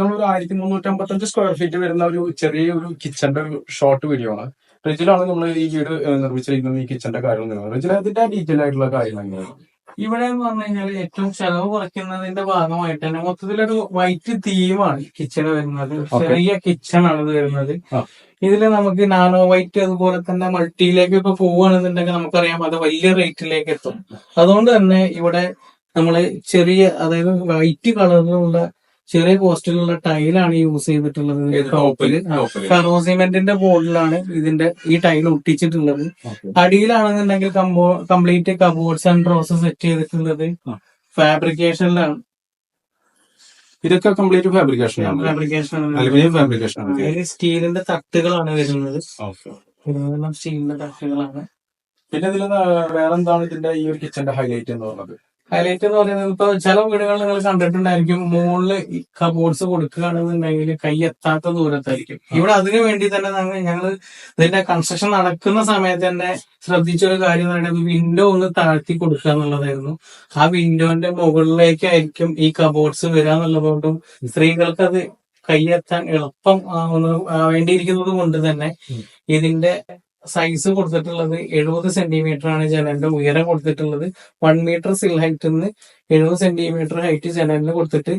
നമ്മളൊരു 1355 square feet വരുന്ന ഒരു ചെറിയൊരു കിച്ചന്റെ ഒരു ഷോർട്ട് വീഡിയോ ആണ്. റിജിലാണ് നമ്മൾ ഈ വീട് നിർമ്മിച്ചിരിക്കുന്നത്. ഈ കിച്ചന്റെ കാര്യം റിജിൽ അതിന്റെ ഡീറ്റെയിൽ ആയിട്ടുള്ള കാര്യങ്ങൾ എങ്ങനെയാണ്? ഇവിടെ എന്ന് പറഞ്ഞു കഴിഞ്ഞാൽ ഏറ്റവും ചെലവ് കുറയ്ക്കുന്നതിന്റെ ഭാഗമായിട്ട് തന്നെ മൊത്തത്തിലൊരു വൈറ്റ് തീമാണ് കിച്ചണ് വരുന്നത്. ചെറിയ കിച്ചൺ ആണ് ഇത് വരുന്നത്. ഇതില് നമുക്ക് നാനോ വൈറ്റ് അതുപോലെ തന്നെ മൾട്ടിയിലേക്ക് ഇപ്പൊ പോവുകയാണെന്നുണ്ടെങ്കിൽ നമുക്കറിയാം അത് വലിയ റേറ്റിലേക്ക് എത്തും. അതുകൊണ്ട് തന്നെ ഇവിടെ നമ്മള് ചെറിയ, അതായത് വൈറ്റ് കളറിലുള്ള ചെറിയ കോസ്റ്റിലുള്ള ടൈലാണ് യൂസ് ചെയ്തിട്ടുള്ളത്. ടോപ്പില് ഫെറോ സിമെന്റിന്റെ ബോർഡിലാണ് ഇതിന്റെ ഈ ടൈൽ ഒട്ടിച്ചിട്ടുള്ളത്. അടിയിലാണെന്നുണ്ടെങ്കിൽ complete cupboards and drawers set ചെയ്തിട്ടുള്ളത് ഫാബ്രിക്കേഷനിലാണ്. ഇതൊക്കെ കംപ്ലീറ്റ് ഫാബ്രിക്കേഷൻ സ്റ്റീലിന്റെ തട്ടുകളാണ് വരുന്നത്. സ്റ്റീലിന്റെ തട്ടുകളാണ്. പിന്നെ ഇതിൽ വേറെന്താണ് ഇതിന്റെ ഈ ഒരു കിച്ചന്റെ ഹൈലൈറ്റ് എന്ന് പറയുന്നത്? ഹൈലൈറ്റ് എന്ന് പറയുന്നത് ഇപ്പൊ ചില വീടുകൾ നിങ്ങൾ കണ്ടിട്ടുണ്ടായിരിക്കും, മുകളില് കബോർഡ്സ് കൊടുക്കുകയാണെന്നുണ്ടെങ്കിൽ കൈ എത്താത്ത ദൂരത്തായിരിക്കും. ഇവിടെ അതിനു വേണ്ടി തന്നെ ഞങ്ങൾ ഇതിന്റെ കൺസ്ട്രക്ഷൻ നടക്കുന്ന സമയത്ത് തന്നെ ശ്രദ്ധിച്ചൊരു കാര്യം എന്ന് പറയുന്നത് വിൻഡോ ഒന്ന് താഴ്ത്തി കൊടുക്കുക എന്നുള്ളതായിരുന്നു. ആ വിൻഡോന്റെ മുകളിലേക്കായിരിക്കും ഈ കബോർഡ്സ് വരിക എന്നുള്ളതുകൊണ്ടും സ്ത്രീകൾക്ക് അത് കൈയെത്താൻ എളുപ്പം വേണ്ടിയിരിക്കുന്നത് കൊണ്ട് തന്നെ ഇതിന്റെ സൈസ് കൊടുത്തിട്ടുള്ളത് 70 സെന്റിമീറ്റർ ആണ്. ജനലിന്റെ ഉയരം കൊടുത്തിട്ടുള്ളത് 1 മീറ്റർ സിൽ ഹൈറ്റിൽ നിന്ന് 70 സെന്റിമീറ്റർ ഹൈറ്റ് ജനലിന് കൊടുത്തിട്ട്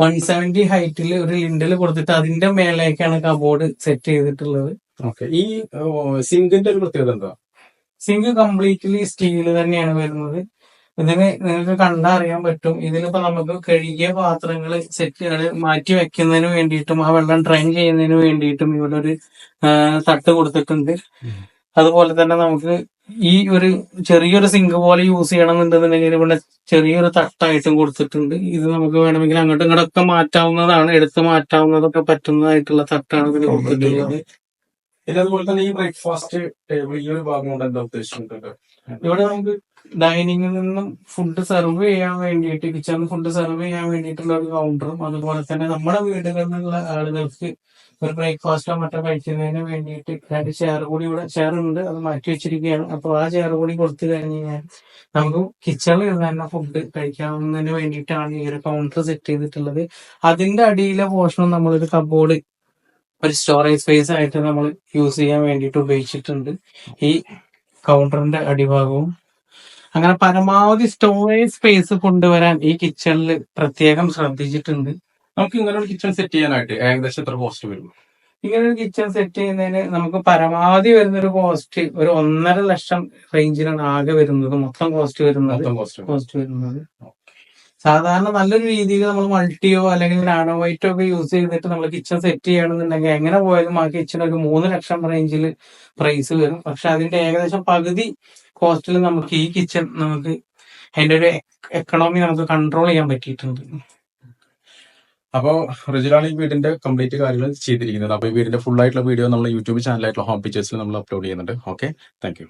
170 ഹൈറ്റിൽ ഒരു ലിൻഡൽ കൊടുത്തിട്ട് അതിന്റെ മേലേക്കാണ് കബോർഡ് സെറ്റ് ചെയ്തിട്ടുള്ളത്. ഈ സിങ്കിന്റെ ഒരു പ്രത്യേകത എന്താ? സിങ്ക് കംപ്ലീറ്റ്ലി സ്റ്റീൽ തന്നെയാണ് വരുന്നത്. ഇതിന് നിങ്ങൾക്ക് കണ്ടറിയാൻ പറ്റും. ഇതിലിപ്പോ നമുക്ക് കഴുകിയ പാത്രങ്ങൾ മാറ്റി വെക്കുന്നതിന് വേണ്ടിയിട്ടും ആ വെള്ളം ഡ്രെയിൻ ചെയ്യുന്നതിന് വേണ്ടിയിട്ടും ഇവിടെ ഒരു തട്ട് കൊടുത്തിട്ടുണ്ട്. അതുപോലെ തന്നെ നമുക്ക് ഈ ഒരു ചെറിയൊരു സിങ്ക് പോലെ യൂസ് ചെയ്യണമെന്നുണ്ടെന്നുണ്ടെങ്കിൽ ഇവിടെ ചെറിയൊരു തട്ടായിട്ടും കൊടുത്തിട്ടുണ്ട്. ഇത് നമുക്ക് വേണമെങ്കിൽ അങ്ങോട്ടും ഇങ്ങോട്ടൊക്കെ മാറ്റാവുന്നതാണ്, എടുത്ത് മാറ്റാവുന്നതൊക്കെ പറ്റുന്നതായിട്ടുള്ള തട്ടാണ് ഇതിൽ കൊടുത്തിട്ടുള്ളത്. അതുപോലെ തന്നെ ഈ ബ്രേക്ക്ഫാസ്റ്റ് ടേബിൾ ഈ ഒരു ഭാഗം കൊണ്ട് എന്താ ഉദ്ദേശിച്ചിട്ടുണ്ട്? ഇവിടെ നമുക്ക് ഡൈനിങ്ങിൽ നിന്നും ഫുഡ് സെർവ് ചെയ്യാൻ വേണ്ടിയിട്ട്, കിച്ചണിൽ ഫുഡ് സെർവ് ചെയ്യാൻ വേണ്ടിയിട്ടുള്ള ഒരു കൗണ്ടറും അതുപോലെ തന്നെ നമ്മുടെ വീടുകളിലുള്ള ആളുകൾക്ക് ഒരു ബ്രേക്ക്ഫാസ്റ്റോ മറ്റോ കഴിക്കുന്നതിന് വേണ്ടിയിട്ട് 2 ചെയർ കൂടി ഇവിടെ ചെയർ ഉണ്ട്, അത് മാറ്റി വെച്ചിരിക്കുകയാണ്. അപ്പൊ ആ ചെയർ കൂടി കൊടുത്തു കഴിഞ്ഞ് കഴിഞ്ഞാൽ നമുക്ക് കിച്ചണിൽ ഇരുന്ന് തന്നെ ഫുഡ് കഴിക്കാവുന്നതിന് വേണ്ടിയിട്ടാണ് ഈ ഒരു കൗണ്ടർ സെറ്റ് ചെയ്തിട്ടുള്ളത്. അതിന്റെ അടിയിലെ പോർഷനും നമ്മളൊരു കബോർഡ്, ഒരു സ്റ്റോറേജ് സ്പേസ് ആയിട്ട് നമ്മൾ യൂസ് ചെയ്യാൻ വേണ്ടിയിട്ട് ഉപയോഗിച്ചിട്ടുണ്ട്. ഈ കൗണ്ടറിന്റെ അടിഭാഗവും അങ്ങനെ പരമാവധി സ്റ്റോറേജ് സ്പേസ് കൊണ്ടുവരാൻ ഈ കിച്ചണിൽ പ്രത്യേകം ശ്രദ്ധിച്ചിട്ടുണ്ട്. നമുക്ക് ഇങ്ങനെ ഒരു കിച്ചൺ സെറ്റ് ചെയ്യാനായിട്ട് ഏകദേശം എത്ര കോസ്റ്റ് വരും? ഇങ്ങനെ ഒരു കിച്ചൺ സെറ്റ് ചെയ്യുന്നതിന് നമുക്ക് പരമാവധി വരുന്നൊരു കോസ്റ്റ് ഒരു 1.5 ലക്ഷം റേഞ്ചിലാണ് ആകെ വരുന്നത്. മൊത്തം കോസ്റ്റ് വരുന്നത്. സാധാരണ നല്ലൊരു രീതിയിൽ നമ്മൾ മൾട്ടിയോ അല്ലെങ്കിൽ നാനോ വൈറ്റോ ഒക്കെ യൂസ് ചെയ്തിട്ട് നമ്മൾ കിച്ചൺ സെറ്റ് ചെയ്യണമെന്നുണ്ടെങ്കിൽ എങ്ങനെ പോയാലും ആ കിച്ചൺ ഒരു 3 ലക്ഷം റേഞ്ചിൽ പ്രൈസ് വരും. പക്ഷെ അതിന്റെ ഏകദേശം പകുതി കോസ്റ്റിൽ നമുക്ക് ഈ കിച്ചൺ നമുക്ക് അതിന്റെ ഒരു എക്കണോമി നമുക്ക് കൺട്രോൾ ചെയ്യാൻ പറ്റിയിട്ടുണ്ട്. അപ്പോൾ റിജിലാണ് ഈ വീടിന്റെ കംപ്ലീറ്റ് കാര്യങ്ങൾ ചെയ്തിരിക്കുന്നത്. അപ്പോൾ ഈ വീടിന്റെ ഫുൾ ആയിട്ടുള്ള വീഡിയോ നമ്മൾ യൂട്യൂബ് ചാനലായിട്ടുള്ള ഹോം പിക്ചേഴ്സിൽ നമ്മൾ അപ്ലോഡ് ചെയ്യുന്നുണ്ട്. Okay, thank you.